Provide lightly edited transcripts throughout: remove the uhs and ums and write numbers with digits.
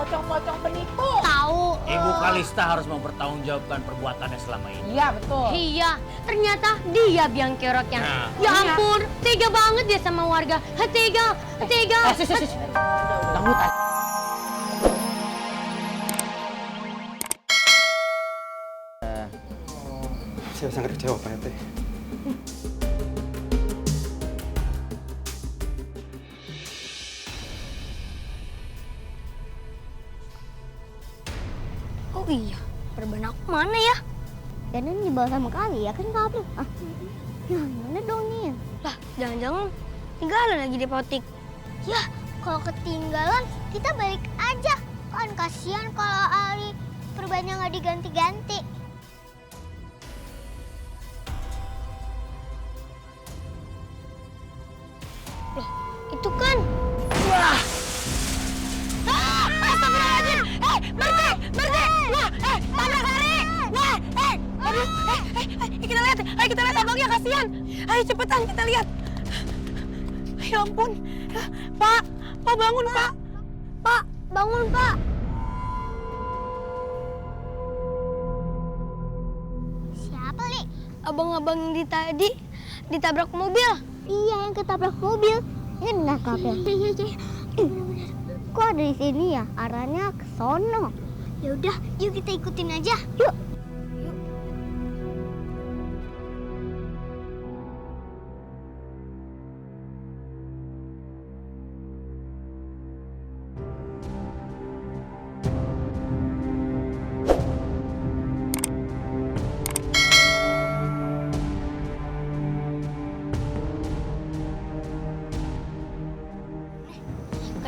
pocong-pocong penipu. Tahu. Ibu Kalista harus mempertanggungjawabkan perbuatannya selama ini. Iya, betul. Iya, ternyata dia biang keroknya. Nah. Ya ampun, tega banget dia sama warga. Tega. Dangdut. Saya sangat kecewa Pak RT. Oh iya, perban aku mana ya? Dan ini dibawa sama kali ya kan kabel. Ya mana dong nih? Lah, jangan-jangan tinggalan lagi di apotik. Ya kalau ketinggalan kita balik aja. Kan kasihan kalau Ali perbannya nggak diganti-ganti. Loh, itu kan. Wah! Astagfirullahaladzim! Berhenti! Wah, tabrak lari! Wah, aduh, kita lihat abangnya, kasihan. Ayo cepetan kita lihat. Ya ampun, Pak bangun Pak. Pak, bangun Pak. Siapa Li? Abang-abang yang tadi ditabrak mobil. Iya yang ketabrak mobil. Ini benar kabel. Kok ada di sini ya? Arahnya ke sono. Ya udah, yuk kita ikutin aja. Yuk.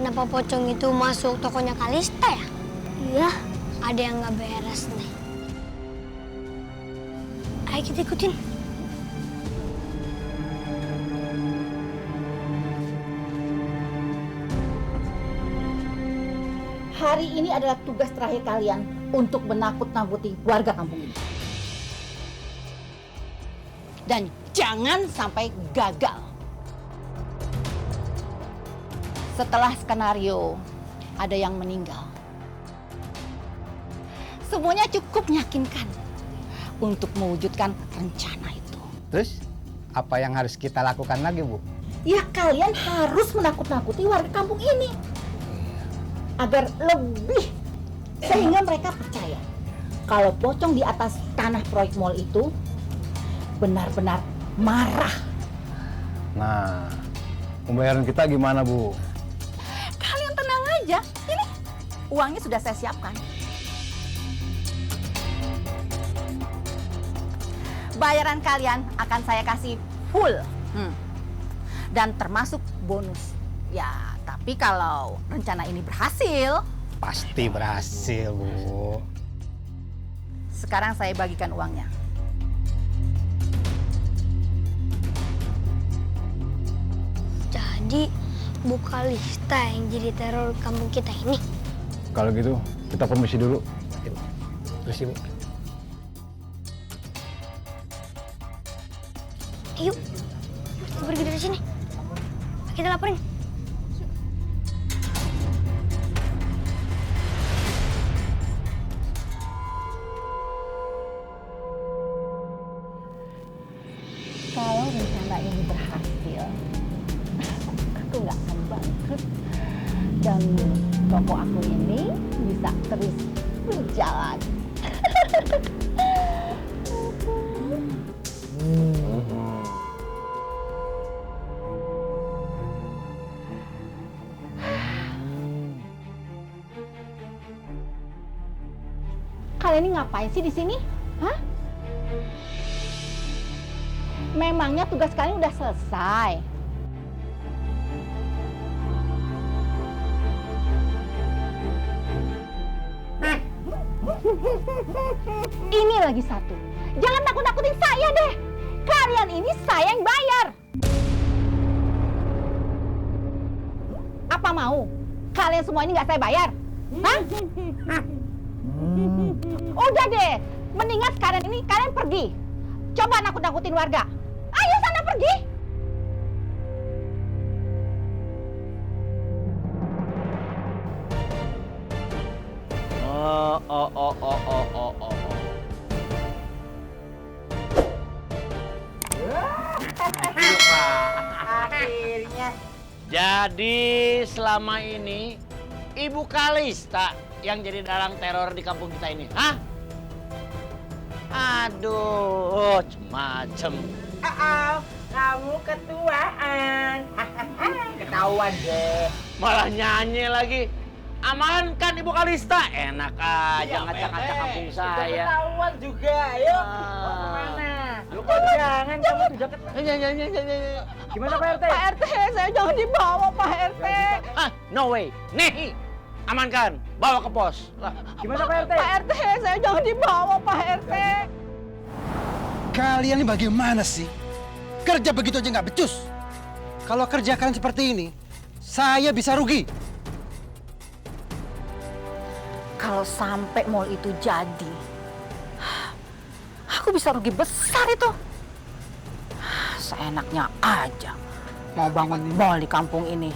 Kenapa pocong itu masuk tokonya Kalista ya? Iya. Ada yang nggak beres nih. Ayo kita ikutin. Hari ini adalah tugas terakhir kalian untuk menakut-nakuti warga kampung ini. Dan jangan sampai gagal. Setelah skenario ada yang meninggal. Semuanya cukup meyakinkan untuk mewujudkan rencana itu. Terus, apa yang harus kita lakukan lagi, Bu? Ya kalian harus menakut-nakuti warga kampung ini. Agar lebih, sehingga mereka percaya kalau pocong di atas tanah proyek mall itu benar-benar marah. Nah, pembayaran kita gimana, Bu? Kalian tenang aja, ini uangnya sudah saya siapkan. Bayaran kalian akan saya kasih full. Dan termasuk bonus. Ya, tapi kalau rencana ini berhasil, Pasti berhasil, Bu. sekarang saya bagikan uangnya. Jadi Bu Kalista yang jadi teror kampung kita ini. Kalau gitu, kita permisi dulu. Terus, Bu. Yuk, kita pergi dari sini. Kita laporin. Kalau rencana ini berhasil, aku nggak akan bangkrut. Dan toko aku ini bisa terus berjalan. Kalian ini ngapain sih di sini? Hah? Memangnya tugas kalian udah selesai? Ini lagi satu. Jangan nakut-nakutin saya deh. Kalian ini saya yang bayar. Apa mau? Kalian semua ini nggak saya bayar? Hah? Udah deh. Mendingan sekarang ini kalian pergi. Coba nakut-nakutin warga. Ayo sana pergi. Akhirnya. Jadi selama ini Ibu Kalista yang jadi dalang teror di kampung kita ini, hah? Aduh, macem. Kamu ketuaan. Ketahuan deh. Malah nyanyi lagi. Amankan Ibu Kalista. Enak aja ngacak-ngacak kampung saya. Ketahuan juga. Ayo. Mau kemana? Lu kok jangan, kamu sudah Gimana Pak RT? Pak RT, saya jangan dibawa Pak RT. No way. Nih, amankan. Bawa ke pos. Lah, Gimana Pak RT? Pak RT, saya jangan dibawa Pak RT. Kalian ini bagaimana sih? Kerja begitu aja nggak becus. Kalau kerja kalian seperti ini, saya bisa rugi. Kalau sampai mall itu jadi, aku bisa rugi besar itu. Seenaknya aja mau bangun mall di kampung ini.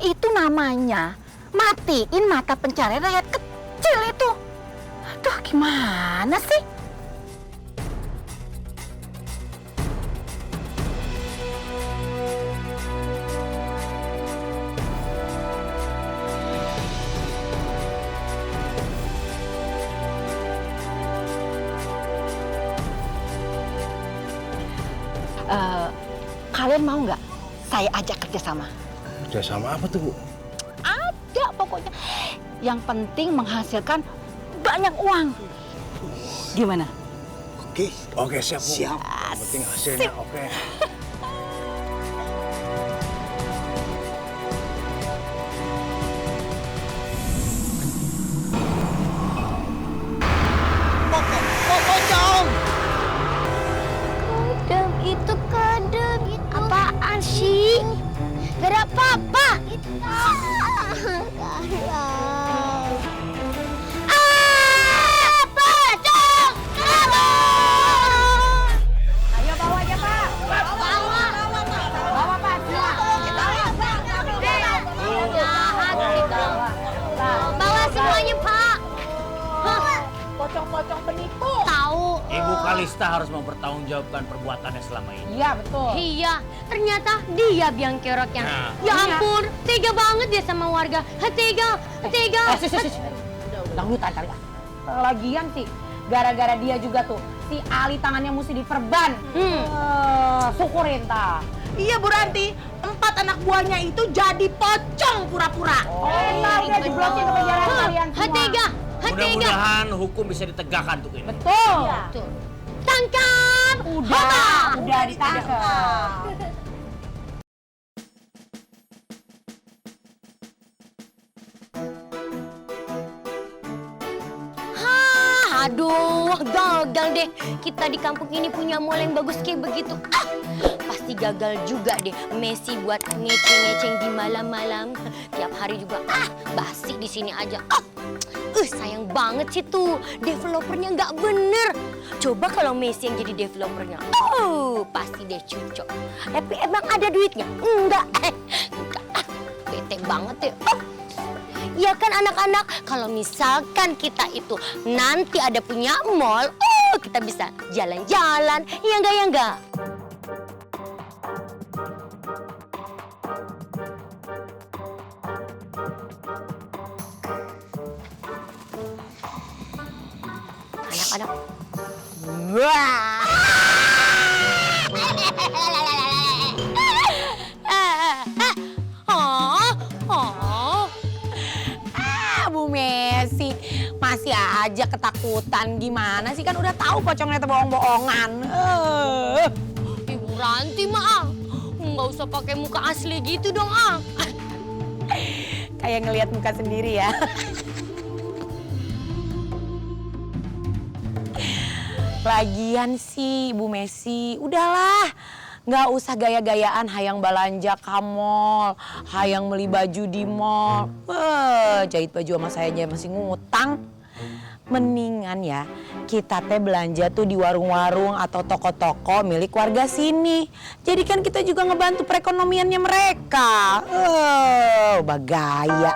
Itu namanya matiin mata pencarian rakyat kecil itu. Aduh, gimana sih? Kalian mau nggak saya ajak kerjasama? Kerjasama apa tuh, Bu? Ada pokoknya. Yang penting menghasilkan banyak uang. Gimana? Oke, siap, Bu. Siap. Yang penting hasilnya oke. Kadem itu kadem. Apaan sih? Gak ada apa-apa. Pocong! Ayo bawa aja Pak. Bawa Pak. Bawa semuanya, Pak. Pocong-pocong penipu. Tahu. Ibu Kalista harus mempertanggungjawabkan perbuatannya selama ini. Iya betul. Iya, ternyata dia biang keroknya. Nah. Ya ampun, tega banget dia sama warga. Tega. Udah lu tarik. Lagian sih, gara-gara dia juga tuh, si Ali tangannya mesti diperban. Syukurin ta. Iya Bu Ranti, 4 anak buahnya itu jadi pocong pura-pura. Enak udah jeblosin ke penjara kalian semua. Tega. Mudah-mudahan hukum bisa ditegakkan untuk ini. Betul. Tangkap. Udah ditangkap. Aduh, gagal deh. Kita di kampung ini punya mall yang bagus kayak begitu. Pasti gagal juga deh Messi buat ngeceng-ngeceng di malam-malam. Tiap hari juga basi di sini aja. Sayang banget sih tuh, developernya nggak bener. Coba kalau Messi yang jadi developernya, pasti deh cocok. Tapi emang ada duitnya? Enggak. Bete banget deh. Ya kan anak-anak, kalau misalkan kita itu nanti ada punya mall, kita bisa jalan-jalan, ya enggak? Anak-anak. Wah. Bu Messi masih aja ketakutan. Gimana sih, kan udah tahu pocongnya itu bohong-bohongan. Ibu Ranti mah nggak usah pakai muka asli gitu dong Kayak ngelihat muka sendiri ya. Lagian sih Bu Messi, udahlah. Nggak usah gaya-gayaan hayang belanja ke mall, hayang beli baju di mall. Jahit baju sama saya aja masih ngutang. Mendingan ya kita teh belanja tuh di warung-warung atau toko-toko milik warga sini. Jadi kan kita juga ngebantu perekonomiannya mereka. Bagaya.